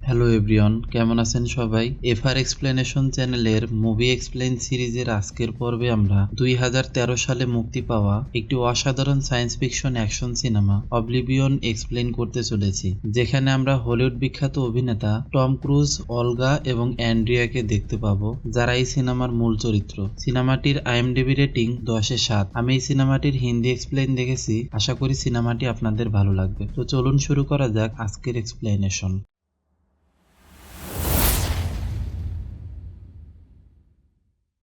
Hello everyone, কেমন আছেন সবাই? এফআর এক্সপ্লেনেশন চ্যানেলের মুভি এক্সপ্লেইন সিরিজের আজকের পর্বে আমরা 2013 সালে মুক্তি পাওয়া একটি অসাধারণ science fiction action cinema oblivion explain করতে চলেছি, যেখানে আমরা হলিউড বিখ্যাত অভিনেতা টম ক্রুজ, অলগা এবং অ্যান্ড্রিয়াকে দেখতে পাবো, যারা এই সিনেমার মূল চরিত্র। সিনেমাটির আইএমডিবি রেটিং 10/7। আমি এই সিনেমাটির হিন্দি এক্সপ্লেইন দেখেছি, আশা করি সিনেমাটি আপনাদের ভালো লাগবে। তো চলুন শুরু করা যাক আজকের এক্সপ্লেনেশন।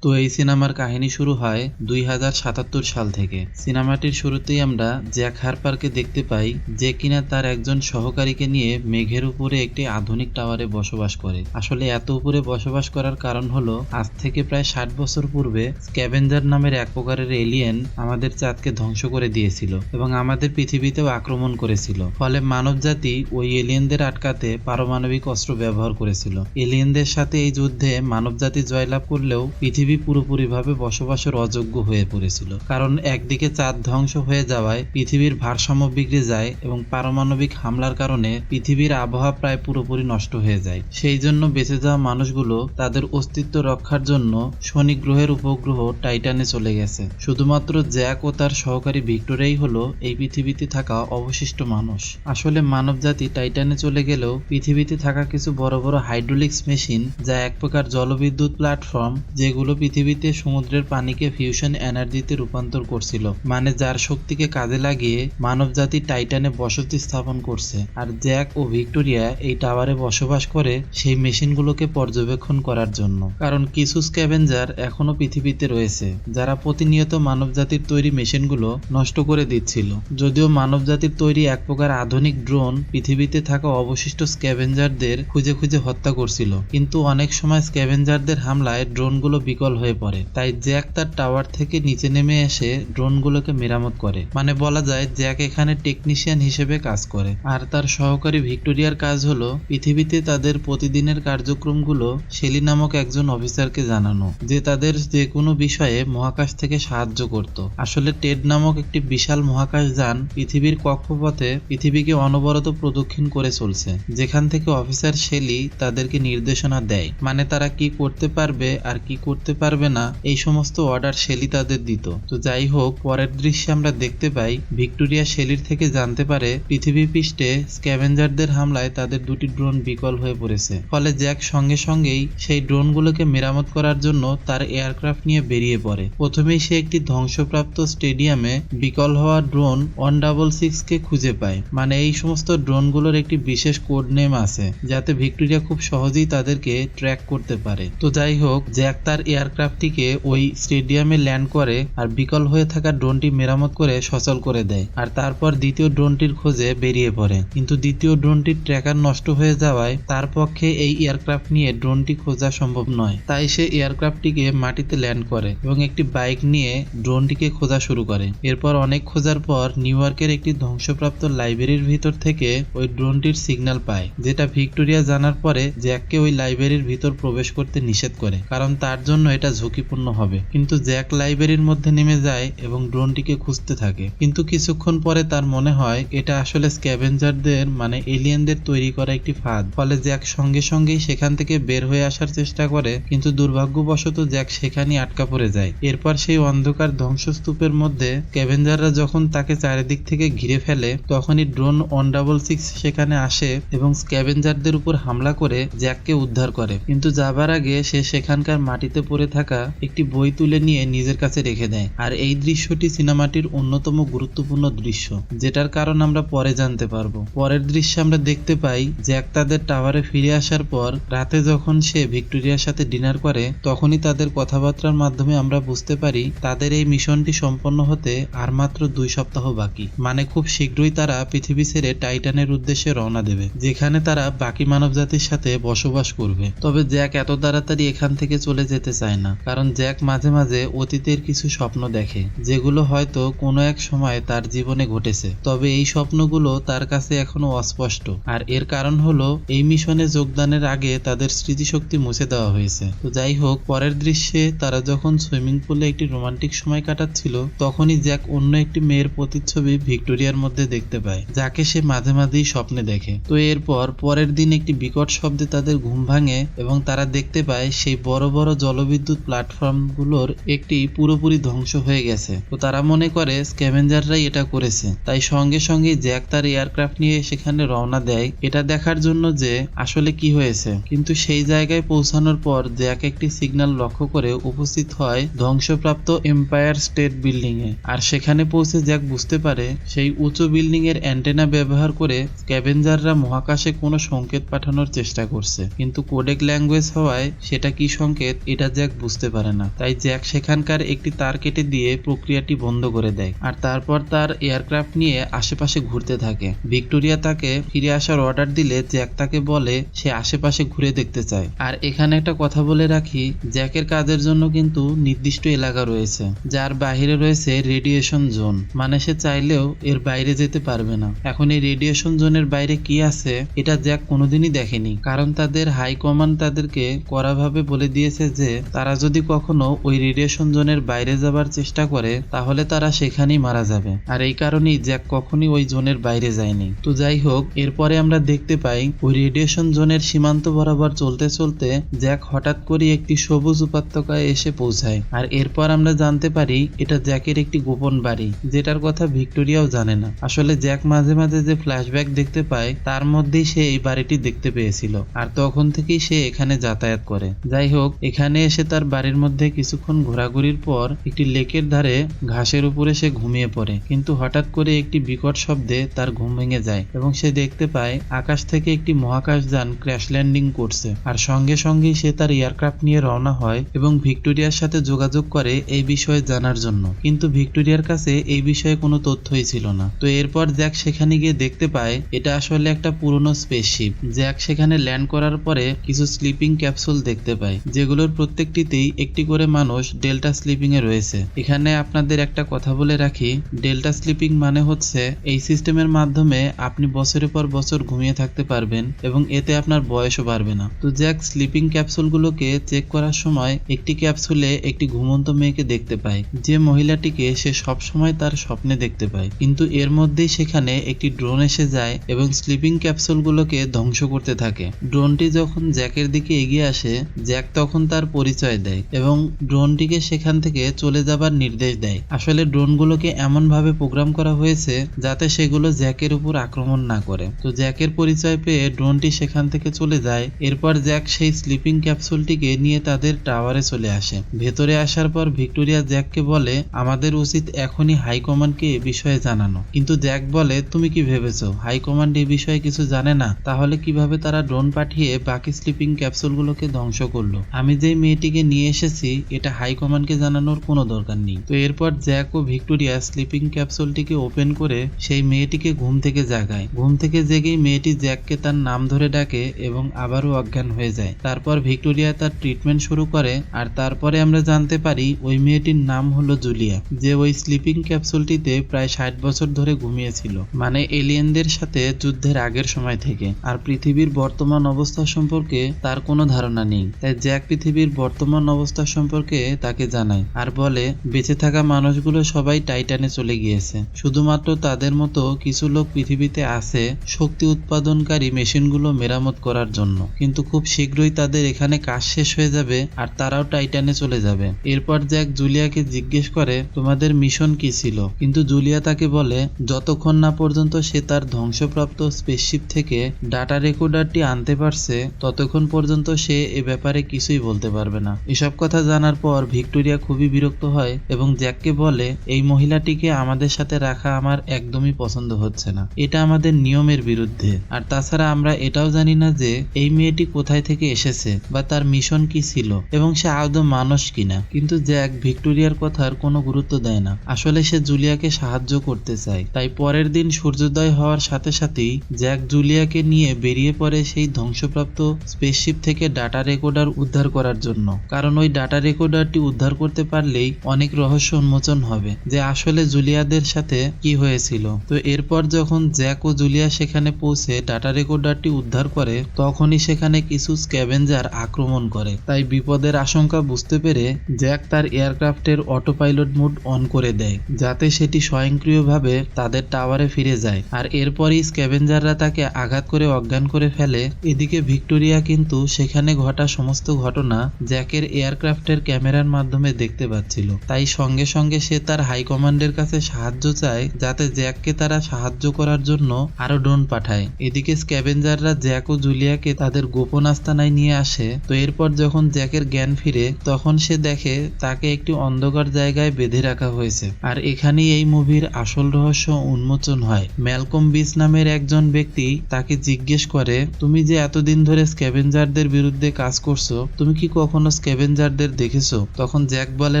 তো এই সিনেমার কাহিনী শুরু হয় 2077 সাল থেকে। সিনেমাটির শুরুতেই আমরা জ্যাক হারপারকে দেখতে পাই, যে কিনা তার একজন সহকারীকে নিয়ে মেঘের উপরে একটি আধুনিক টাওয়ারে বসবাস করে। আসলে এত উপরে বসবাস করার কারণ হলো, আজ থেকে প্রায় 60 বছর পূর্বে স্ক্যাভেঞ্জার নামের এক প্রকারের এলিয়েন আমাদের চাঁদকে ধ্বংস করে দিয়েছিল এবং আমাদের পৃথিবীতেও আক্রমণ করেছিল। ফলে মানবজাতি ওই এলিয়েনদের আটকাতে পারমাণবিক অস্ত্র ব্যবহার করেছিল। এলিয়েনদের সাথে এই যুদ্ধে মানবজাতি জয়লাভ করলেও পৃথিবী পুরোপুরিভাবে বসবাসের অযোগ্য হয়ে পড়েছিল, কারণ একদিকে চাঁদ ধ্বংস হয়ে যাওয়ায় পৃথিবীর ভারসাম্য বিগড়ে যায় এবং পারমাণবিক হামলার কারণে পৃথিবীর আবহাওয়া প্রায় পুরোপুরি নষ্ট হয়ে যায়। সেই জন্য বেঁচে যাওয়া মানুষগুলো তাদের অস্তিত্ব রক্ষার জন্য শনি গ্রহের উপগ্রহ টাইটানে চলে গেছে। শুধুমাত্র জ্যাক ও তার সহকারী ভিক্টোরিয়াই হলো এই পৃথিবীতে থাকা অবশিষ্ট মানুষ। আসলে মানবজাতি টাইটানে চলে গেলেও পৃথিবীতে থাকা কিছু বড় বড় হাইড্রোলিক্স মেশিন, যা এক প্রকার জলবিদ্যুৎ প্ল্যাটফর্ম, যেগুলো পৃথিবীতে সমুদ্রের পানিকে ফিউশন এনার্জিতে রূপান্তর করছিল, মানে যার শক্তিকে কাজে লাগিয়ে মানবজাতি টাইটানে বসতি স্থাপন করছে। আর জ্যাক ও ভিক্টোরিয়া এই টাওয়ারে বসবাস করে সেই মেশিনগুলোকে পর্যবেক্ষণ করার জন্য, কারণ কিছু স্ক্যাভেঞ্জার এখনো পৃথিবীতে রয়েছে, যারা প্রতিনিয়ত মানবজাতির তৈরি মেশিনগুলো নষ্ট করে দিচ্ছিল। যদিও মানবজাতির তৈরি এক প্রকার আধুনিক ড্রোন পৃথিবীতে থাকা অবশিষ্ট স্ক্যাভেঞ্জারদের খুঁজে খুঁজে হত্যা করছিল, কিন্তু অনেক সময় স্ক্যাভেঞ্জারদের হামলায় ড্রোনগুলো বিকল হয়ে পড়ে। তাই জ্যাক তার টাওয়ার থেকে নিচে নেমে এসে ড্রোনগুলোকে মেরামত করে। মানে বলা যায় জ্যাক এখানে টেকনিশিয়ান হিসেবে কাজ করে, আর তার সহকারী ভিক্টোরিয়ার কাজ হলো পৃথিবীতে তাদের প্রতিদিনের কার্যক্রমগুলো শেলি নামক একজন অফিসারকে জানানো, যে তাদের যে কোনো বিষয়ে মহাকাশ থেকে সাহায্য করত। আসলে টেড নামক একটি বিশাল মহাকাশ যান পৃথিবীর কক্ষপথে পৃথিবীকে অনবরত প্রদক্ষিণ করে চলছে, যেখান থেকে অফিসার শেলি তাদেরকে নির্দেশনা দেয়, মানে তারা কি করতে পারবে আর কি করতে পারবে না, এই সমস্ত অর্ডার শেলি তাদের দিত। তো যাই হোক, পরের দৃশ্যে আমরা দেখতে পাই ভিক্টোরিয়া শেলির থেকে জানতে পারে পৃথিবী পৃষ্ঠে স্ক্যাভেঞ্জারদের হামলায় তাদের দুটি ড্রোন বিকল হয়ে পড়েছে। ফলে জ্যাক সঙ্গে সঙ্গেই সেই ড্রোনগুলোকে মেরামত করার জন্য তার এয়ারক্রাফট নিয়ে বেরিয়ে পড়ে। প্রথমেই সে একটি ধ্বংসপ্রাপ্ত স্টেডিয়ামে বিকল হওয়া ড্রোন 166 কে খুঁজে পায়। মানে এই সমস্ত ড্রোনগুলোর একটি বিশেষ কোড নেম আছে, যাতে ভিক্টোরিয়া খুব সহজেই তাদেরকে ট্র্যাক করতে পারে। তো যাই হোক, জ্যাক তার এয়ারক্রাফটটিকে ওই স্টেডিয়ামে ল্যান্ড করে আর বিকল হয়ে থাকা ড্রোনটি মেরামত করে সচল করে দেয়, আর তারপর দ্বিতীয় ড্রোনটির খোঁজে বেরিয়ে পড়ে। কিন্তু দ্বিতীয় ড্রোনটির ট্র্যাকার নষ্ট হয়ে যাওয়ায় তার পক্ষে এই এয়ারক্রাফট নিয়ে ড্রোনটি খোঁজা সম্ভব নয়। তাই সে এয়ারক্রাফটটিকে মাটিতে ল্যান্ড করে এবং একটি বাইক নিয়ে ড্রোনটিকে খোঁজা শুরু করে। এরপর অনেক খোঁজার পর নিউ ইয়র্কের একটি ধ্বংসপ্রাপ্ত লাইব্রেরির ভিতর থেকে ওই ড্রোনটির সিগন্যাল পায়, যেটা ভিক্টোরিয়া জানার পরে জ্যাককে ওই লাইব্রেরির ভিতর প্রবেশ করতে নিষেধ করে, কারণ তার জন্য এটা ঝুঁকিপূর্ণ হবে। কিন্তু জ্যাক লাইব্রেরির মধ্যে নেমে যায় এবং ড্রোনটিকে খুঁজতে থাকে। কিন্তু কিছুক্ষণ পরে তার মনে হয় এটা আসলে স্ক্যাভেঞ্জারদের মানে এলিয়েনদের তৈরি করা একটি ফাঁদ। ফলে জ্যাক সঙ্গে সঙ্গেই সেখান থেকে বের হয়ে আসার চেষ্টা করে, কিন্তু দুর্ভাগ্যবশত জ্যাক সেখানেই আটকা পড়ে যায়। এরপর সেই অন্ধকার ধ্বংসস্তূপের মধ্যে স্ক্যাভেঞ্জাররা যখন তাকে চারিদিক থেকে ঘিরে ফেলে, তখনই ড্রোন 166 সেখানে আসে এবং স্ক্যাভেঞ্জারদের উপর হামলা করে জ্যাককে উদ্ধার করে। কিন্তু যাবার আগে সে সেখানকার মাটিতে পড়ে থাকা একটি বই তুলে নিয়ে নিজের কাছে রেখে দেয়। আর এই দৃশ্যটি সিনেমাটির অন্যতম গুরুত্বপূর্ণ দৃশ্য, যেটার কারণ আমরা পরে জানতে পারবো। পরের দৃশ্যে আমরা দেখতে পাই জ্যাক তাদের টাওয়ারে ফিরে আসার পর রাতে যখন সে ভিক্টোরিয়ার সাথে ডিনার করে, তখনই তাদের কথাবার্তার মাধ্যমে আমরা বুঝতে পারি তাদের এই মিশনটি সম্পন্ন হতে আর মাত্র 2 সপ্তাহ বাকি। মানে খুব শীঘ্রই তারা পৃথিবী ছেড়ে টাইটানের উদ্দেশ্যে রওনা দেবে, যেখানে তারা বাকি মানবজাতির সাথে বসবাস করবে। তবে জ্যাক এত তাড়াতাড়ি এখান থেকে চলে যেতে চায় চায় না, কারণ জ্যাক মাঝে মাঝে অতীতের কিছু স্বপ্ন দেখে যেগুলো হয়তো কোনো এক সময় তার জীবনে ঘটেছে, তবে এই স্বপ্নগুলো তার কাছে এখনো অস্পষ্ট। আর এর কারণ হলো এই মিশনে যোগদানের আগে তাদের স্মৃতিশক্তি মুছে দেওয়া হয়েছে। তো যাই হোক, পরের দৃশ্যে তারা যখন সুইমিং পুলে একটি রোমান্টিক সময় কাটাচ্ছিল, তখনই জ্যাক অন্য একটি মেয়ের প্রতিচ্ছবি ভিক্টোরিয়ার মধ্যে দেখতে পায়, যাকে সে মাঝে মাঝেই স্বপ্নে দেখে। তো এরপর পরের দিন একটি বিকট শব্দে তাদের ঘুম ভাঙে এবং তারা দেখতে পায় সেই বড় বড় জলবিদ্যুৎ প্ল্যাটফর্মগুলোর একটি পুরোপুরি ধ্বংস হয়ে গেছে। তো তারা মনে করে স্ক্যাভেঞ্জাররাই এটা করেছে, তাই সঙ্গে সঙ্গে জ্যাক তার এয়ারক্রাফট নিয়ে সেখানে রওনা দেয় এটা দেখার জন্য যে আসলে কি হয়েছে। কিন্তু সেই জায়গায় পৌঁছানোর পর জ্যাক একটি সিগন্যাল লক্ষ্য করে উপস্থিত হয় ধ্বংসপ্রাপ্ত এম্পায়ার স্টেট বিল্ডিং এ। আর সেখানে পৌঁছে জ্যাক বুঝতে পারে সেই উঁচু বিল্ডিং এর অ্যান্টেনা ব্যবহার করে স্ক্যাভেঞ্জাররা মহাকাশে কোনো সংকেত পাঠানোর চেষ্টা করছে, কিন্তু কোডেক ল্যাঙ্গুয়েজ হওয়ায় সেটা কি সংকেত এটা জ্যাক বুঝতে পারে না। তাই জ্যাক সেখানকার একটি তার কেটে দিয়ে প্রক্রিয়াটি বন্ধ করে দেয় আর তারপর তার এয়ারক্রাফট নিয়ে আশেপাশে ঘুরতে থাকে। ভিক্টোরিয়া তাকে ফিরে আসার অর্ডার দিলে জ্যাক তাকে বলে সে আশেপাশে ঘুরে দেখতে চায়। আর এখানে একটা কথা বলে রাখি, জ্যাকের কাজের জন্য কিন্তু নির্দিষ্ট এলাকা রয়েছে যার বাইরে রয়েছে রেডিয়েশন জোন, মানে সে চাইলেও এর বাইরে যেতে পারবে না। এখন এই রেডিয়েশন জোনের বাইরে কি আছে এটা জ্যাক কোনোদিনই দেখেনি, কারণ তাদের হাই কমান্ড তাদেরকে কড়াভাবে বলে দিয়েছে যে তারা যদি কখনো ওই রেডিয়েশন জোনের বাইরে যাবার চেষ্টা করে তাহলে তারা সেখানেই মারা যাবে। আর এই কারণেই জ্যাক কখনই ওই জোনের বাইরে যায়নি। তো যাই হোক, এরপরে আমরা দেখতে পাই ওই রেডিয়েশন জোনের সীমান্ত বরাবর চলতে চলতে জ্যাক হঠাৎ করে একটি সবুজ উপত্যকায় এসে পৌঁছায়। আর এরপর আমরা জানতে পারি এটা জ্যাকের একটি গোপন বাড়ি, যেটার কথা ভিক্টোরিয়াও জানে না। আসলে জ্যাক মাঝে মাঝে যে ফ্ল্যাশব্যাক দেখতে পায় তার মধ্যেই সে এই বাড়িটি দেখতে পেয়েছিল, আর তখন থেকেই সে এখানে যাতায়াত করে। যাই হোক, এখানে এসে তার বাড়ির মধ্যে কিছুক্ষণ ঘোরাঘুরির পর একটি লেকের ধারে ঘাসের উপরে সে ঘুমিয়ে পড়ে, কিন্তু হঠাৎ করে একটি বিকট শব্দে তার ঘুম ভেঙে যায় এবং সে দেখতে পায় আকাশ থেকে একটি মহাকাশযান ক্র্যাশ ল্যান্ডিং করছে। আর সঙ্গে সঙ্গেই সে তার এয়ারক্রাফট নিয়ে রওনা হয় এবং ভিক্টোরিয়ার সাথে যোগাযোগ করে এই বিষয়ে জানার জন্য, কিন্তু ভিক্টোরিয়ার কাছে এই বিষয়ে কোনো তথ্যই ছিল না। তো এরপর জ্যাক সেখানে গিয়ে দেখতে পায় এটা আসলে একটা পুরনো স্পেসশিপ। জ্যাক সেখানে ল্যান্ড করার পরে কিছু স্লিপিং ক্যাপসুল দেখতে পায়, যেগুলোর প্রত্যেকটিতেই একটি করে মানুষ ডেল্টা স্লিপিং এ রয়েছে। এখানে আপনাদের একটা কথা বলে রাখি, ডেল্টা স্লিপিং মানে হচ্ছে এই সিস্টেমের মাধ্যমে আপনি বছরের পর বছর ঘুমিয়ে থাকতে পারবেন এবং এতে আপনার বয়সও বাড়বে না। তো জ্যাক স্লিপিং ক্যাপসুলগুলোকে চেক করার সময় একটি ক্যাপসুলে একটি ঘুমন্ত মেয়েকে দেখতে পায়, যে মহিলাটিকে সে সবসময় তার স্বপ্নে দেখতে পায়। কিন্তু এর মধ্যেই সেখানে একটি ড্রোন এসে যায় এবং স্লিপিং ক্যাপসুলগুলোকে ধ্বংস করতে থাকে। ড্রোনটি যখন জ্যাকের দিকে এগিয়ে আসে, জ্যাক তখন তার পরিচয় দেয় এবং ড্রোনটিকে সেখান থেকে চলে যাবার নির্দেশ দেয়। আসলে ড্রোনগুলোকে এমন ভাবে প্রোগ্রাম করা হয়েছে যাতে সেগুলো জ্যাকের উপর আক্রমণ না করে। তো জ্যাকের পরিচয় পেয়ে ড্রোনটি সেখান থেকে চলে যায়। এরপর জ্যাক সেই স্লিপিং ক্যাপসুলটিকে নিয়ে তাদের টাওয়ারে চলে আসে। ভেতরে আসার পর ভিক্টোরিয়া জ্যাককে বলে আমাদের উচিত এখনই হাইকমান্ডকে এ বিষয়ে জানানো, কিন্তু জ্যাক বলে তুমি কি ভেবেছো হাইকমান্ড এ বিষয়ে কিছু জানে না? তাহলে কিভাবে তারা ড্রোন পাঠিয়ে বাকি স্লিপিং ক্যাপসুলগুলোকে ধ্বংস করলো? আমি যেই মেয়েটিকে নিয়ে এসেছি এটা হাইকমান্ডকে জানানোর কোনো দরকার নেই। তো এরপর জ্যাক ও ভিক্টোরিয়া স্লিপিং ক্যাপসুলটিকে ওপেন করে সেই মেয়েটিকে ঘুম থেকে জাগায়। ঘুম থেকে জেগেই মেয়েটি জ্যাককে তার নাম ধরে ডাকে এবং আবারও অজ্ঞান হয়ে যায়। তারপর ভিক্টোরিয়া তার ট্রিটমেন্ট শুরু করে, আর তারপরে আমরা জানতে পারি ওই মেয়েটির নাম হলো জুলিয়া, যে ওই স্লিপিং ক্যাপসুলটিতে প্রায় 60 বছর ধরে ঘুমিয়েছিল, মানে এলিয়েনদের সাথে যুদ্ধের আগের সময় থেকে। আর পৃথিবীর বর্তমান অবস্থা সম্পর্কে তার কোনো ধারণা নেই। তাই জ্যাক পৃথিবীর বর্তমান অবস্থা সম্পর্কে তাকে জানায় আর বলে বেঁচে থাকা মানুষগুলো সবাই টাইটানে চলে গিয়েছে, শুধুমাত্র তাদের মতো কিছু লোক পৃথিবীতে আছে শক্তি উৎপাদনকারী মেশিনগুলো মেরামত করার জন্য, কিন্তু খুব শীঘ্রই তাদের এখানে কাজ শেষ হয়ে যাবে আর তারাও টাইটানে চলে যাবে। এরপর জ্যাক জুলিয়াকে জিজ্ঞেস করে তোমাদের মিশন কি ছিল, কিন্তু জুলিয়া তাকে বলে যতক্ষণ না পর্যন্ত সে তার ধ্বংসপ্রাপ্ত স্পেসশিপ থেকে ডাটা রেকর্ডারটি আনতে পারছে ততক্ষণ পর্যন্ত সে এ ব্যাপারে কিছুই বলতে পারবে না। এসব কথা জানার পর ভিক্টোরিয়া খুবই বিরক্ত হয় এবং জ্যাককে বলে এই মহিলাটিকে আমাদের সাথে রাখা আমার একদমই পছন্দ হচ্ছে না, এটা আমাদের নিয়মের বিরুদ্ধে। আর তাছাড়া আমরা এটাও জানি না যে এই মেয়েটি কোথায় থেকে এসেছে বা তার মিশন কি ছিল এবং সে আদৌ মানুষ কিনা। কিন্তু জ্যাক ভিক্টোরিয়ার কথার কোনো গুরুত্ব দেয় না, আসলে সে জুলিয়াকে সাহায্য করতে চায়। তাই পরের দিন সূর্যোদয় হওয়ার সাথে সাথেই জ্যাক জুলিয়াকে নিয়ে বেরিয়ে পড়ে সেই ধ্বংসপ্রাপ্ত স্পেসশিপ থেকে ডাটা রেকর্ডার উদ্ধার করার জন্য। কারণ ওই ডাটা রেকর্ডারটি উদ্ধার করতে পারলেই অনেক রহস্য উন্মোচন হবে যে আসলে জুলিয়াদের সাথে কি হয়েছিল। তো এরপর যখন জ্যাক ও জুলিয়া সেখানে পৌঁছে ডাটা রেকর্ডারটি উদ্ধার করে তখনই সেখানে কিছু স্ক্যাভেঞ্জার আক্রমণ করে। তাই বিপদের আশঙ্কা বুঝতে পেরে জ্যাক তার এয়ারক্রাফটের অটো পাইলট মোড অন করে দেয় যাতে সেটি স্বয়ংক্রিয়ভাবে তাদের টাওয়ারে ফিরে যায়। আর এরপরই স্ক্যাভেঞ্জাররা তাকে আঘাত করে অজ্ঞান করে ফেলে। এদিকে ভিক্টোরিয়া কিন্তু সেখানে ঘটা সমস্ত ঘটনা জ্যাকের এয়ারক্রাফটের ক্যামেরার মাধ্যমে দেখতে পাচ্ছিল। তাই সঙ্গে সঙ্গে সে তার হাইকমান্ডের কাছে সাহায্য চায় যাতে জ্যাককে তারা সাহায্য করার জন্য আরো ড্রোন পাঠায়। এদিকে স্ক্যাভেঞ্জাররা জ্যাক ও জুলিয়াকে তাদের গোপন আস্তানায় নিয়ে আসে। তো এরপর যখন জ্যাকের জ্ঞান ফিরে তখন সে দেখে তাকে একটি অন্ধকার জায়গায় বেঁধে রাখা হয়েছে। আর এখানেই এই মুভির আসল রহস্য উন্মোচন হয়। ম্যালকম বিচ নামের একজন ব্যক্তি তাকে জিজ্ঞেস করে, তুমি যে এতদিন ধরে স্ক্যাভেঞ্জারদের বিরুদ্ধে কাজ করছো, তুমি কি কখনো স্ক্যাভেঞ্জারদের দেখেছো? তখন জ্যাক বলে,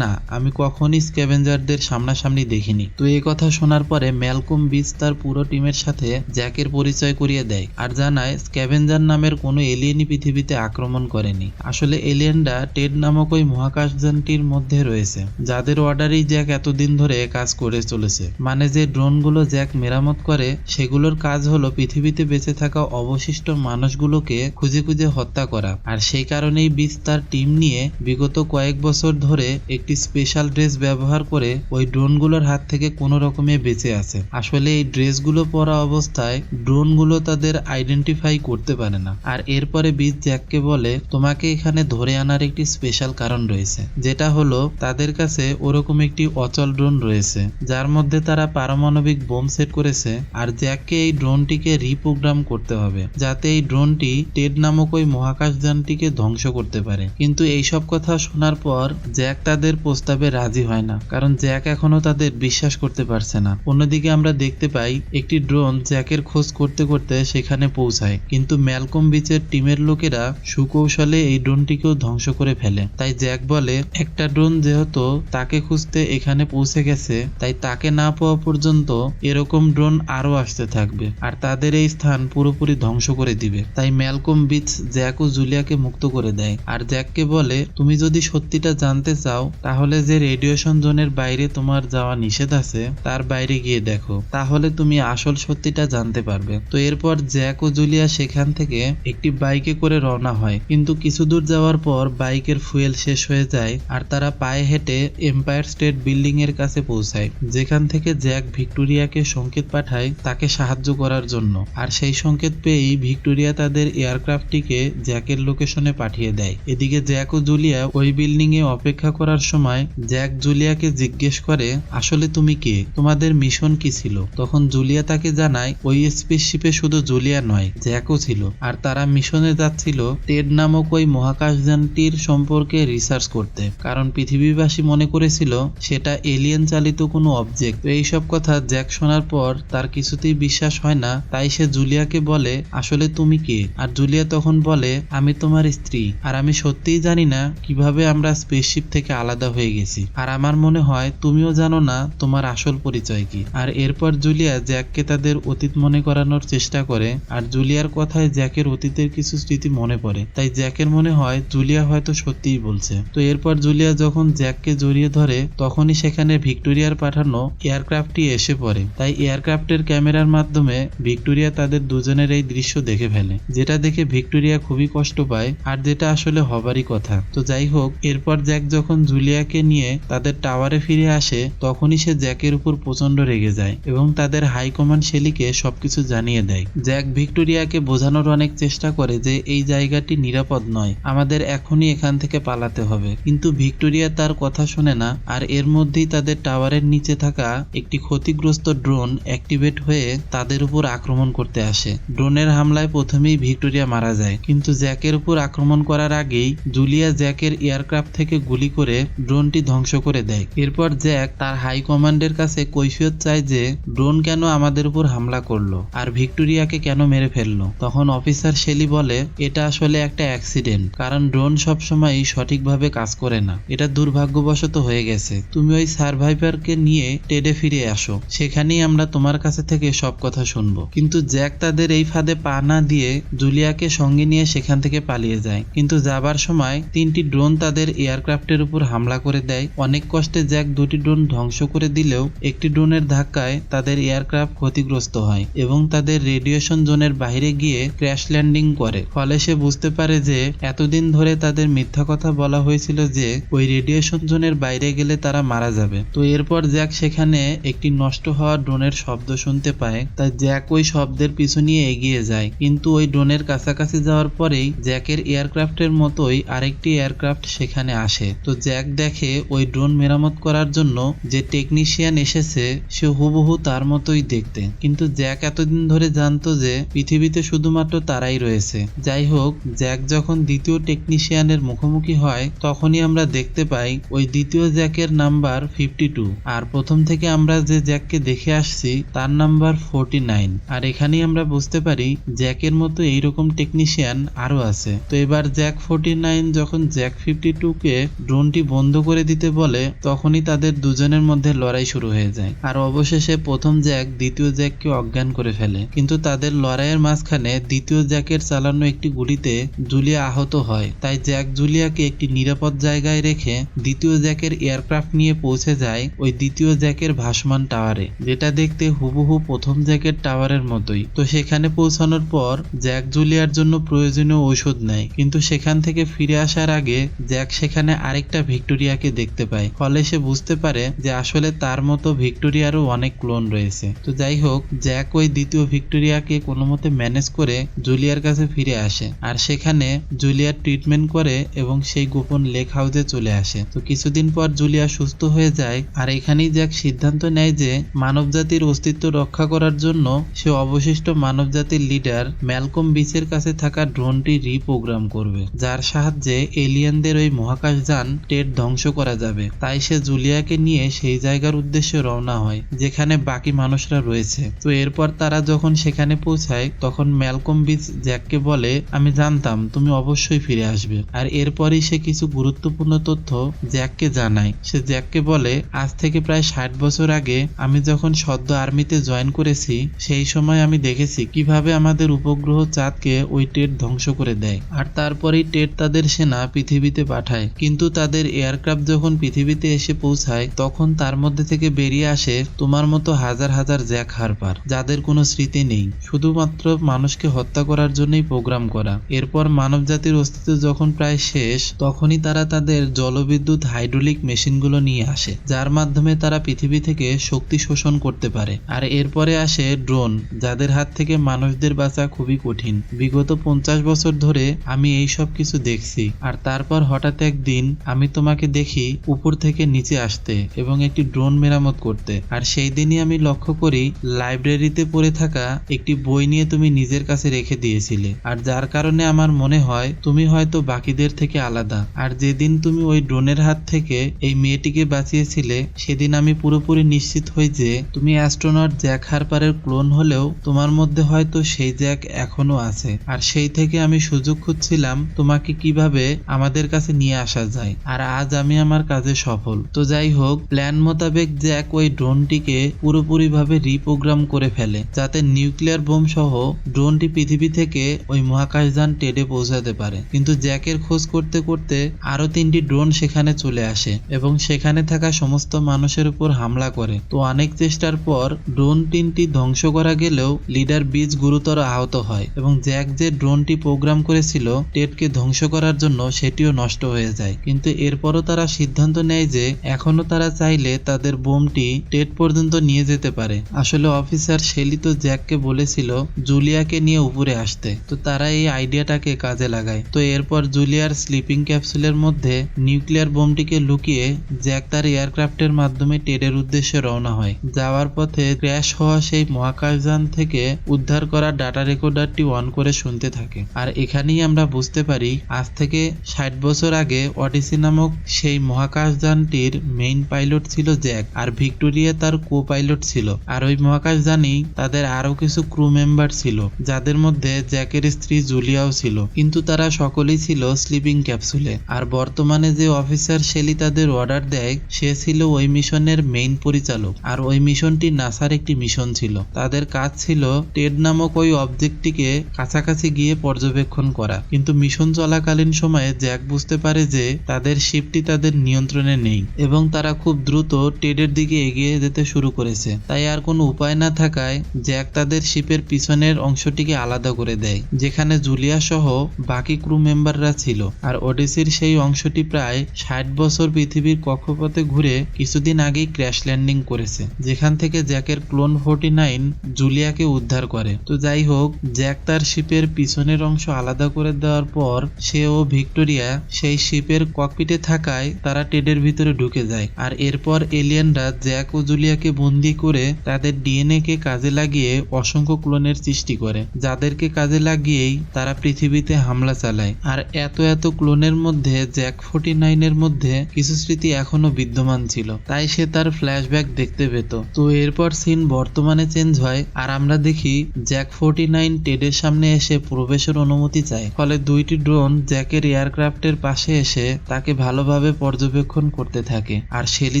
না, আমি কখনই স্ক্যাভেঞ্জারদের সামনাসামনি দেখিনি। তো এই কথা শোনার পরে ম্যালকম বিচ তার পুরো টিমের সাথে জ্যাকের পরিচয় করিয়ে দেয় আর জানায় স্ক্যাভেঞ্জার নামের কোনো এলিয়েনই পৃথিবীতে আক্রমণ করেনি। আসলে এলিয়েনরা টেড নামক ওই মহাকাশযানটির মধ্যে রয়েছে যাদের অর্ডারেই জ্যাক এতদিন ধরে কাজ করে চলেছে। মানে যে ড্রোনগুলো জ্যাক মেরামত করে সেগুলোর কাজ হলো পৃথিবীতে বেঁচে থাকা অবশিষ্ট মানুষগুলোকে খুঁজে খুঁজে হত্যা করা। আর সেই কারণেই বিচ তার টিম নিয়ে বিগত কয়েক বছর ধরে একটি স্পেশাল ড্রেস ব্যবহার করে ওই ড্রোনগুলোর হাত থেকে কোনো রকমে বেঁচে আছে। আসলে এই ড্রেসগুলো পরা অবস্থায় ড্রোনগুলো তাদের আইডেন্টিফাই করতে পারে না। আর এরপরে বিচ জ্যাককে বলে, তোমাকে এখানে ধরে আনার একটি স্পেশাল কারণ রয়েছে, যেটা হলো তাদের কাছে ওরকম একটি অচল ড্রোন রয়েছে যার মধ্যে তারা পারমাণবিক বোম সেট করেছে। আর জ্যাককে এই ড্রোনটিকে রিপ্রোগ্রাম করতে হবে যাতে এই ড্রোনটি টেড নামক ওই মহাকাশযানটিকে ধ্বংস করতে পারে। কিন্তু এইসব কথা শোনার পর জ্যাক তাদের প্রস্তাবে রাজি হয় না, কারণ জ্যাক এখনো তাদের বিশ্বাস করতে পারছে না। অন্যদিকে আমরা দেখতে পাই একটি ড্রোন জ্যাকের খোঁজ করতে করতে সেখানে পৌঁছায়, কিন্তু ম্যালকম বিচের টিমের লোকেরা সুকৌশলে এই ড্রোনটিকেও ধ্বংস করে ফেলে। তাই জ্যাক বলে, একটা ড্রোন যেহেতু তাকে খুঁজতে এখানে পৌঁছে গেছে তাই তাকে না পাওয়া পর্যন্ত এরকম ড্রোন আরো আসতে থাকবে আর তাদের এই স্থান পুরোপুরি ধ্বংস করে দিবে। তাই ম্যালকম বিচ জ্যাক ও জুলিয়াকে মুক্ত করে দেয় আর জ্যাককে বলে, তুমি যদি সত্যিটা জানতে চাও তাহলে যে রেডিয়েশন জোনের বাইরে তোমার যাওয়া নিষেধ আছে তার বাইরে গিয়ে দেখো, তাহলে তুমি আসল সত্যিটা জানতে পারবে। তো এরপর জ্যাক ও জুলিয়া সেখান থেকে একটি বাইকে করে রওনা হয়, কিন্তু কিছু দূর যাওয়ার পর বাইকের ফুয়েল শেষ হয়ে যায় আর তারা পায়ে হেঁটে এম্পায়ার স্টেট বিল্ডিং এর কাছে পৌঁছায়, যেখান থেকে জ্যাক ভিক্টোরিয়াকে সংকেত পাঠায় তাকে সাহায্য করার জন্য। আর সেই সংকেত পেয়েই ভিক্টোরিয়া তাদের এয়ারক্রাফটটিকে জ্যাকের লোকেশনে পাঠিয়ে দেয়। এদিকে জ্যাক ও জুলিয়া ওই বিল্ডিং এ অপেক্ষা করার সময় জ্যাক জুলিয়াকে জিজ্ঞেস করে, আসলে তুমি কে, তোমাদের মিশন কি ছিল? তখন জুলিয়া তাকে জানায় ওই স্পেসশিপে শুধু জুলিয়া নয়, জ্যাকও ছিল আর তারা মিশনে যাচ্ছিল টেড নামক ওই মহাকাশযানটির সম্পর্কে রিসার্চ করতে, কারণ পৃথিবীবাসী মনে করেছিল সেটা এলিয়েন চালিত কোনো অবজেক্ট। তো এইসব কথা জ্যাক শোনার পর তার কিছুতেই বিশ্বাস হয় না, তাই সে জুলিয়াকে বলে, আসলে তুমি কে? আর জুলিয়া তখন বলে, আমি তোমার স্ত্রী আর আমি সত্যিই জানি না কিভাবে আমরা স্পেসশিপ থেকে আলাদা হয়ে গেছি, আর আমার মনে হয় তুমিও জানো না তোমার আসল পরিচয় কি। আর এরপর জুলিয়া জ্যাককে তাদের অতীত মনে করানোর চেষ্টা করে আর জুলিয়ার কথায় জ্যাকের অতীতের কিছু স্মৃতি মনে পড়ে, তাই জ্যাকের মনে হয় জুলিয়া হয়তো সত্যিই বলছে। তো এরপর জুলিয়া যখন জ্যাককে জড়িয়ে ধরে তখনই সেখানে ভিক্টোরিয়ার পাঠানো এয়ারক্রাফটটি এসে পড়ে। তাই এয়ারক্রাফটের ক্যামেরার মাধ্যমে ভিক্টোরিয়া তাদের দুজনের এই দৃশ্য দেখে ফেলে, যেটা দেখে ভিক্টোরিয়া খুবই কষ্ট পায় আর যেটা আসলে হবারই কথা। তো যাই হোক, এরপর জ্যাক যখন জুলিয়াকে নিয়ে তাদের টাওয়ারে ফিরে আসে তখনই সে জ্যাকের উপর প্রচন্ড রেগে যায় এবং তাদের হাইকমান্ড শেলিকে সবকিছু জানিয়ে দেয়। জ্যাক ভিক্টোরিয়াকে বোঝানোর অনেক চেষ্টা করে যে এই জায়গাটি নিরাপদ নয়, আমাদের এখনই এখান থেকে পালাতে হবে, কিন্তু ভিক্টোরিয়া তার কথা শুনে না। আর এর মধ্যেই তাদের টাওয়ারের নিচে থাকা একটি ক্ষতিগ্রস্ত ড্রোন অ্যাক্টিভেট হয়ে তাদের উপর আক্রমণ করতে আসে। ড্রোনের হামলায় প্রথমেই ভিক্টোরিয়া মারা যায়, কিন্তু জ্যাকের উপর আক্রমণ করার আগেই জুলিয়া জ্যাকের এয়ারক্রাফট থেকে গুলি করে ড্রোনটি ধ্বংস করে দেয়। এরপর জ্যাক তার হাই কমান্ডের কাছে কৈফিয়ত চায় যে ড্রোন কেন আমাদের উপর হামলা করলো আর ভিক্টোরিয়াকে কেন মেরে ফেললো। তখন অফিসার শেলি বলে, এটা আসলে একটা অ্যাক্সিডেন্ট, কারণ ড্রোন সবসময় সঠিকভাবে কাজ করে না, এটা দুর্ভাগ্যবশত হয়ে গেছে। তুমি ওই সার্ভাইভারকে নিয়ে টেডে ফিরে আসো, সেখানেই আমরা তোমার কাছে থেকে সব কথা শুনবো। কিন্তু জ্যাক তাদের এই ফাঁদে পা না দিয়ে জুলিয়াকে সঙ্গে নিয়ে সেখান থেকে পালিয়ে যায়, কিন্তু যাবার সময় 3টি ড্রোন তাদের এয়ারক্রাফটের উপর হামলা করে দেয়। অনেক কষ্টে জ্যাক 2টি ড্রোন ধ্বংস করে দিলেও একটি ড্রোনের ধাক্কায় তাদের এয়ারক্রাফট ক্ষতিগ্রস্ত হয় এবং তাদের রেডিয়েশন জোনের বাইরে গিয়ে ক্র্যাশ ল্যান্ডিং করে। ফলে সে বুঝতে পারে যে এতদিন ধরে তাদের মিথ্যা কথা বলা হয়েছিল যে ওই রেডিয়েশন জোনের বাইরে গেলে তারা মারা যাবে। তো এরপর জ্যাক সেখানে একটি নষ্ট হওয়া ড্রোনের শব্দ শুনতে পায়, তাই জ্যাক ওই শব্দের পিছু নিয়ে এগিয়ে যায়। কিন্তু ওই ড্রোনের কাছাকাছি যাওয়ার পরেই জ্যাকের এয়ারক্রাফটের মতোই আরেকটি এয়ারক্রাফট সেখানে আসে। তো জ্যাক দেখে ওই ড্রোন মেরামত করার জন্য যে টেকনিশিয়ান এসেছে সে হুবহু তার মতোই দেখতে। কিন্তু জ্যাক এতদিন ধরে জানতো যে পৃথিবীতে শুধুমাত্র তারাই রয়েছে। যাই হোক, জ্যাক যখন দ্বিতীয় টেকনিশিয়ানের মুখোমুখি হয় তখনই আমরা দেখতে পাই ওই দ্বিতীয় জ্যাকের নাম্বার 52 আর প্রথম থেকে আমরা যে জ্যাককে দেখে আসছি তার নাম্বার 49। আর এখানেই আমরা বুঝতে পারি জ্যাকের মতো এইরকম টেকনিশিয়ান আরো আছে। তো এবার জ্যাক 49 যখন জ্যাক 52কে ড্রোনটি বন্ধ করে দিতে বলে তখনই তাদের দুজনের মধ্যে লড়াই শুরু হয়ে যায়। আর অবশেষে প্রথম জ্যাক দ্বিতীয় জ্যাককে অজ্ঞান করে ফেলে। কিন্তু তাদের লড়াইয়ের মাঝখানে দ্বিতীয় জ্যাকের চালানো একটি গুলিতে জুলিয়া আহত হয়। তাই জ্যাক জুলিয়াকে একটি নিরাপদ জায়গায় রেখে দ্বিতীয় জ্যাকের এয়ারক্রাফট নিয়ে পৌঁছে যায় ওই দ্বিতীয় জ্যাকের ভাসমান টাওয়ারে, যেটা দেখতে হুবহু প্রথম জ্যাকের টাওয়ারের মতোই। তো সেখানে পৌঁছানোর পর জ্যাক জুলিয়ার জন্য প্রয়োজনীয় ঔষধ নেয়, কিন্তু সেখান থেকে ফিরে আসার আগে জ্যাক সেখানে আরেকটা ভিক্টোরিয়াকে দেখতে পায়। ফলে সে বুঝতে পারে যে আসলে তার মতো ভিক্টোরিয়ারও অনেক ক্লোন রয়েছে। তো যাই হোক, জ্যাক ওই দ্বিতীয় ভিক্টোরিয়াকে কোনো মতে ম্যানেজ করে জুলিয়ার কাছে ফিরে আসে আর সেখানে জুলিয়ার ট্রিটমেন্ট করে এবং সেই গোপন লেক হাউসে চলে আসে। তো কিছুদিন পর জুলিয়া সুস্থ হয়ে যায় আর এখানেই জ্যাক সিদ্ধান্ত নেয় যে মানবজাতির অস্তিত্ব রক্ষা করার জন্য সে অবশিষ্ট মানবজাতির লিডার ম্যালকম বিচের কাছে থাকা ড্রোনটি রিপ্রোগ্রাম করবে, যার সাহায্যে এলিয়েনদের ওই মহাকাশযান টেড ধ্বংস করা যাবে। তাই সে জুলিয়াকে নিয়ে সেই জায়গার উদ্দেশ্যে রওনা হয় যেখানে বাকি মানুষরা রয়েছে। তো এরপর তারা যখন সেখানে পৌঁছায় তখন ম্যালকম বিচ জ্যাককে বলে, আমি জানতাম তুমি অবশ্যই ফিরে আসবে। আর এরপরই সে কিছু গুরুত্বপূর্ণ তথ্য জ্যাককে জানায়। সে জ্যাককে বলে, আজ থেকে প্রায় 60 বছর আগে আমি যখন সদ্য আর্মিতে জয়েন করেছি সেই সময় আমি দেখেছি কিভাবে আমাদের উপগ্রহ চাঁদকে ওই টেড ধ্বংস করে দেয়। আর তারপরেই টেড তাদের সেনা পৃথিবীতে পাঠায়। কিন্তু তাদের এয়ারক্রাফট যখন পৃথিবীতে এসে পৌঁছায় তখন তার মধ্যে থেকে বেরিয়ে আসে তোমার মতো হাজার হাজার জ্যাক হারপার, যাদের কোনো স্মৃতি নেই, শুধুমাত্র মানুষকে হত্যা করার জন্যই প্রোগ্রাম করা। এরপর মানব জাতির অস্তিত্ব যখন প্রায় শেষ তখনই তারা তাদের জলবিদ্যুৎ হাইড্রোলিক মেশিনগুলো নিয়ে আসে, যার মাধ্যমে তারা পৃথিবী থেকে শক্তি শোষণ করতে পারে। আর এরপরে আসে ড্রোন, যাদের হাত থেকে মানুষদের বাঁচা খুবই কঠিন। বিগত 50 বছর ধরে আমি এই সব কিছু দেখছি। আর তারপর হঠাৎ একদিন আমি তোমাকে দেখি উপর থেকে নিচে আসতে এবং একটি ড্রোন মেরামত করতে। আর সেই দিনই আমি লক্ষ্য করি লাইব্রেরিতে পড়ে থাকা একটি বই নিয়ে তুমি নিজের কাছে রেখে দিয়েছিলে। আর যার কারণে আমার মনে হয় তুমি হয়তো বাকিদের থেকে আলাদা। আর যেদিন তুমি ওই ড্রোনের হাত থেকে এই মেয়েটিকে বাঁচিয়েছিলে সেদিন আমি পুরোপুরি নিশ্চিত হই যে তুমি অ্যাস্ট্রোনট জ্যাক হারপারের ক্লোন হলেও তোমার মধ্যে হয়তো সেই জ্যাক এখনো আছে। আর সেই থেকে আমি সুযোগ খুঁজছিলাম তোমাকে কিভাবে আমাদের কাছে নিয়ে আসা যায়। আর আজ আমি আমার কাজে সফল। তো যাই হোক, প্ল্যান মোতাবেক জ্যাক ওই ড্রোনটিকে পুরোপুরিভাবে রিপ্রোগ্রাম করে ফেলে যাতে নিউক্লিয়ার বোম সহ ড্রোনটি পৃথিবী থেকে ওই মহাকাশযান টেডে পৌঁছাতে পারে। কিন্তু জ্যাকের খোঁজ করতে করতে আরো 3টি ড্রোন সেখানে চলে আসে এবং সেখানে থাকা সমস্ত মানুষের উপর হামলা করে। তো অনেক চেষ্টার পর ড্রোন 3টি ধ্বংস করা গেলেও লিডার বিচ গুরুতর আহত হয় এবং জ্যাক যে ড্রোনটি প্রোগ্রাম করেছিল টেডকে ধ্বংস করার জন্য সেটিও নষ্ট হয়ে যায়। কিন্তু এরপরও তারা সিদ্ধান্ত নেয় যে এখনো তারা চাইলে তাদের বোমটি টেড পর্যন্ত নিয়ে যেতে পারে। আসলে অফিসার শেলি তো জ্যাককে বলেছিল জুলিয়াকে নিয়ে উপরে আসতে। তো তারা এই আইডিয়াটাকে কাজে লাগায়। তো এরপর জুলিয়ার স্লিপিং ক্যাপসুলের মধ্যে নিউক্লিয়ার বোমটিকে লুকিয়ে জ্যাক তার এয়ারক্রাফটের মাধ্যমে টেডের উদ্দেশ্যে রওনা হয়। যাওয়ার পথে ক্র্যাশ হওয়া সেই মহাকাশযান থেকে উদ্ধার করা ডাটা রেকর্ডারটি অন করে শুনতে থাকে। আর এখানেই আমরা বুঝতে পারি আজ থেকে 60 বছর আগে ওডিসি নামক সেই মহাকাশযানটির মেইন পাইলট ছিল জ্যাক আর ভিক্টোরিয়া তার কো পাইলট ছিল। আর ওই মহাকাশযানেই তাদের আরো কিছু ক্রু মেম্বার ছিল, যাদের মধ্যে জ্যাকের স্ত্রী জুলিয়াও ছিল। কিন্তু তারা সকলেই ছিল স্লিপিং ক্যাপসুলে। আর বর্তমানে যে অফিসার শেলি তাদের অর্ডার দেয় সে ছিল ওই মিশনের মেইন পরিচালক। আর ওই মিশনটি নাসার একটি মিশন ছিল। তাদের কাজ ছিল টেড নামক ওই অবজেক্টটিকে কাছাকাছি গিয়ে পর্যবেক্ষণ করা। কিন্তু মিশন চলাকালীন সময় সময়ে জ্যাক বুঝতে পারে যে তাদের শিপটি তাদের নিয়ন্ত্রণে নেই এবং তারা খুব দ্রুত টেডের দিকে এগিয়ে যেতে শুরু করেছে। তাই আর কোনো উপায় না থাকায় জ্যাক তাদের শিপের পিছনের অংশটিকে আলাদা করে দেয়, যেখানে জুলিয়া সহ বাকি ক্রু মেম্বাররা ছিল। আর ওডিসির সেই অংশটি প্রায় 60 বছর পৃথিবীর কক্ষপথে ঘুরে কিছুদিন আগেই ক্র্যাশ ল্যান্ডিং করেছে, যেখান থেকে জ্যাকের ক্লোন 49 জুলিয়াকে উদ্ধার করে। তো যাই হোক, জ্যাক তার শিপের পিছনের অংশ আলাদা করে দেওয়ার পর সে ও ভিক্টোরিয়া সেই শিপের ককপিটে থাকায় তারা টেডের ভিতরে ঢুকে যায়। আর এরপর এলিয়েনরা জ্যাক ও জুলিয়াকে বন্দি করে তাদের ডিএনএ কে কাজে লাগিয়ে অসংখ্য ক্লোনের সৃষ্টি করে, যাদেরকে কাজে লাগিয়েই তারা পৃথিবীতে হামলা চালায়। আর এত ক্লোনের মধ্যে জ্যাক 49 এর মধ্যে কিছু স্মৃতি এখনো বিদ্যমান ছিল, তাই সে তার ফ্ল্যাশব্যাক দেখতে পেত। তো এরপর সিন বর্তমানে চেঞ্জ হয় আর আমরা দেখি জ্যাক 49 টেডের সামনে এসে প্রবেশের অনুমতি চায়। ফলে দুইটি ড্রোন জ্যাকের এয়ারক্রাফটের পাশে এসে তাকে ভালোভাবে পর্যবেক্ষণ করতে থাকে। আর শেলি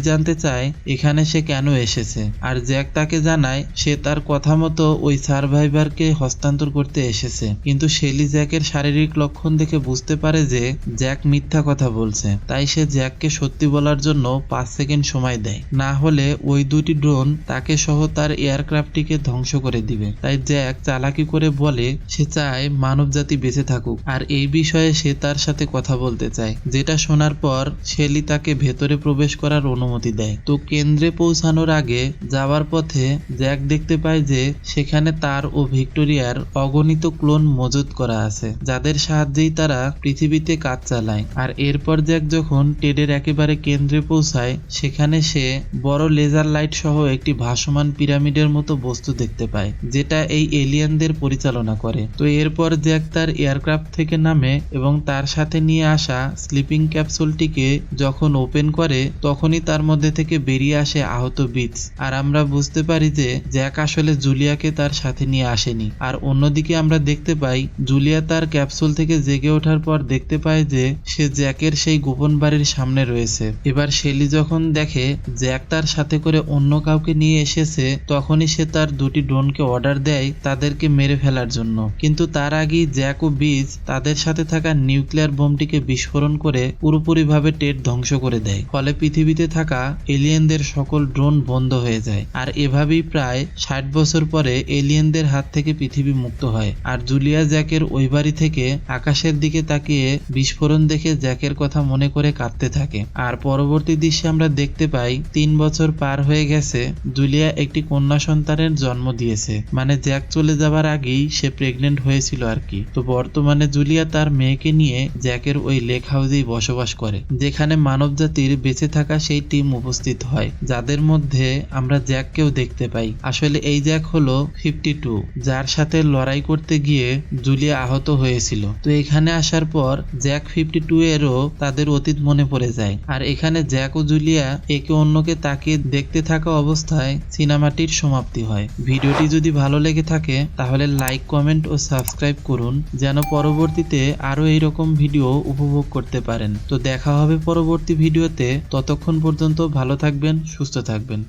জানতে চায় এখানে সে কেন এসেছে, আর জ্যাক তাকে জানায় সে তার কথা মতো ওই সার্ভাইভারকে হস্তান্তর করতে এসেছে। কিন্তু শেলি জ্যাকের শারীরিক লক্ষণ দেখে বুঝতে পারে যে জ্যাক মিথ্যা কথা বলছে, তাই সে জ্যাককে সত্যি বলার জন্য 5 সেকেন্ড সময় দেয়, না হলে ওই দুটি ড্রোন তাকে সহ তার এয়ারক্রাফটটিকে ধ্বংস করে দিবে। তাই জ্যাক চালাকি করে বলে সে চায় মানবজাতি বেঁচে থাকুক আর এই বিষয়ে সে তার সাথে কথা বলতে চায়, যেটা শোনার পর শেলি তাকে ভেতরে প্রবেশ করার অনুমতি দেয়। তো কেন্দ্রে পৌঁছানোর আগে যাওয়ার পথে জ্যাক দেখতে পায় যে সেখানে তার ও ভিক্টোরিয়ার অগণিত ক্লোন মজুত করা আছে, যাদের সাহায্যেই তারা পৃথিবীতে কাজ চালায়। আর এরপর জ্যাক যখন টেডের একেবারে কেন্দ্রে পৌঁছায়, সেখানে সে বড় লেজার লাইট সহ একটি ভাসমান পিরামিডের মতো বস্তু দেখতে পায়, যেটা এই এলিয়েনদের পরিচালনা করে। তো এরপর জ্যাক তার এয়ারক্রাফট থেকে নামে এবং তার সাথে নিয়ে আসা স্লিপিং ক্যাপসুলটিকে যখন ওপেন করে, তখনই তার মধ্যে থেকে বেরিয়ে আসে আহত বিটস। আর আমরা বুঝতে পারি যে জ্যাক আসলে জুলিয়াকে তার সাথে নিয়ে আসেনি। আর অন্যদিকে আমরা দেখতে পাই জুলিয়া তার ক্যাপসুল থেকে জেগে ওঠার পর দেখতে পায় যে সে জ্যাকের সেই গোপন বাড়ির সামনে রয়েছে। এবার শেলি যখন দেখে জ্যাক তার সাথে করে অন্য কাউকে নিয়ে এসেছে, তখনই সে তার দুটি ড্রোনকে অর্ডার দেয় তাদেরকে মেরে ফেলার জন্য। কিন্তু তার আগেই জ্যাক ও বিজ তাদের সাথে থাকা নিউক্লিয়ার বোমটিকে বিস্ফোরণ করে পুরোপুরিভাবে টেড ধ্বংস করে দেয়। ফলে পৃথিবীতে থাকা এলিয়েনদের সকল ড্রোন বন্ধ হয়ে যায়। আর এভাবেই প্রায় 60 বছর পরে এলিয়েনদের হাত থেকে পৃথিবী মুক্ত হয়। আর জুলিয়া জ্যাকের ওই বাড়ি থেকে আকাশের দিকে তাকিয়ে বিস্ফোরণ দেখে জ্যাকের কথা মনে করে কাঁদতে থাকে। আর পরবর্তী দৃশ্যে আমরা দেখতে পাই 3 বছর পার হয়ে গেছে, জুলিয়া একটি কন্যা সন্তানের জন্ম দিয়েছে। মানে জ্যাক চলে যাবার আগেই সে প্রেগনেন্ট হয়েছিল আর কি। তো বর্তমানে জুলিয়া তার মেয়েকে নিয়ে জ্যাকের ওই লেক হাউসেই বসবাস করে, যেখানে মানব জাতির বেঁচে থাকা সেই টিম উপস্থিত হয়, যাদের মধ্যে আমরা জ্যাককেও দেখতে পাই। আসলে এই জ্যাক হলো 52, যার সাথে লড়াই করতে গিয়ে জুলিয়া আহত হয়েছিল। তো এখানে আসার পর জ্যাক 52 এরও তাদের অতীত মনে পড়ে যায়। আর এখানে জ্যাক ও জুলিয়া একে অন্যকে তাকিয়ে দেখতে থাকা অবস্থায় সিনেমাটির সমাপ্তি হয়। ভিডিওটি যদি ভালো লেগে থাকে তাহলে লাইক, কমেন্ট ও সাবস্ক্রাইব করুন, যেন পরবর্তীতে আরো এইরকম ভিডিও উপভোগ করতে পারেন। তো দেখা হবে পরবর্তী ভিডিওতে, ততক্ষণ পর্যন্ত ভালো থাকবেন, সুস্থ থাকবেন।